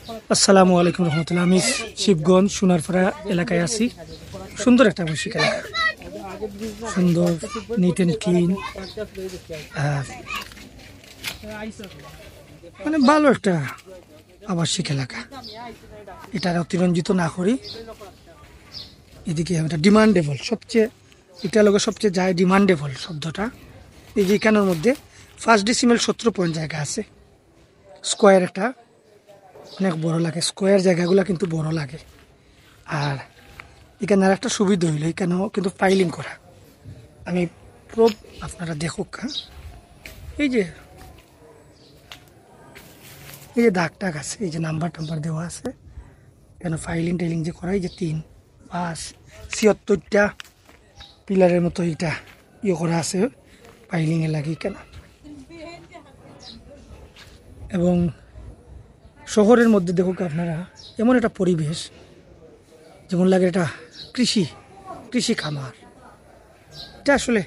আসসালামু আলাইকুম রহমতুল্লাহ। আমি শিবগঞ্জ সোনারপাড়া এলাকায় আছি। সুন্দর একটা আবাসিক এলাকা, সুন্দর, নিট অ্যান্ড ক্লিন, মানে ভালো একটা আবাসিক এলাকা। এটা অতিরঞ্জিত না করি, এদিকে এটা ডিমান্ডেবল, এটা লোকের সবচেয়ে যায় ডিমান্ডেবল শব্দটা। এই যে এখানের মধ্যে 1 ডিসিমেল 17 পয়েন্ট জায়গা আছে। স্কোয়ার একটা অনেক বড় লাগে, স্কোয়ার জায়গাগুলো কিন্তু বড় লাগে। আর এখানে আর একটা সুবিধা হইলো, এখানেও কিন্তু ফাইলিং করা। আমি প্রব আপনারা দেখুক, এই যে দাগ টাগ আছে, এই যে নাম্বার টাম্বার দেওয়া আছে, কেন ফাইলিং টাইলিং যে করা, এই যে 3, 5, 76টা পিলারের মতো এটা করা আছে ফাইলিংয়ে লাগে কেন। এবং শহরের মধ্যে দেখুক আপনারা এমন একটা পরিবেশ, যেমন লাগে এটা কৃষি খামার। এটা আসলে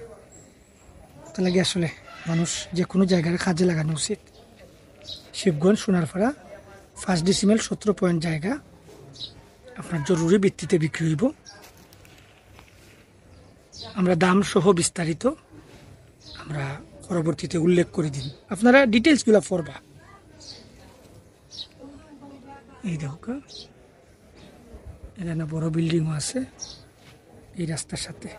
লাগে আসলে মানুষ যে কোনো জায়গায় কাজে লাগানো উচিত। শিবগঞ্জ সোনারপাড়া 1 ডিসিমেল 17 পয়েন্ট জায়গা আপনার জরুরি ভিত্তিতে বিক্রি হইব। আমরা দাম সহ বিস্তারিত আমরা পরবর্তীতে উল্লেখ করে দিন, আপনারা ডিটেলসগুলো পড়বা। এই দেখো এখানে বড় বিল্ডিংও আছে এই রাস্তার সাথে।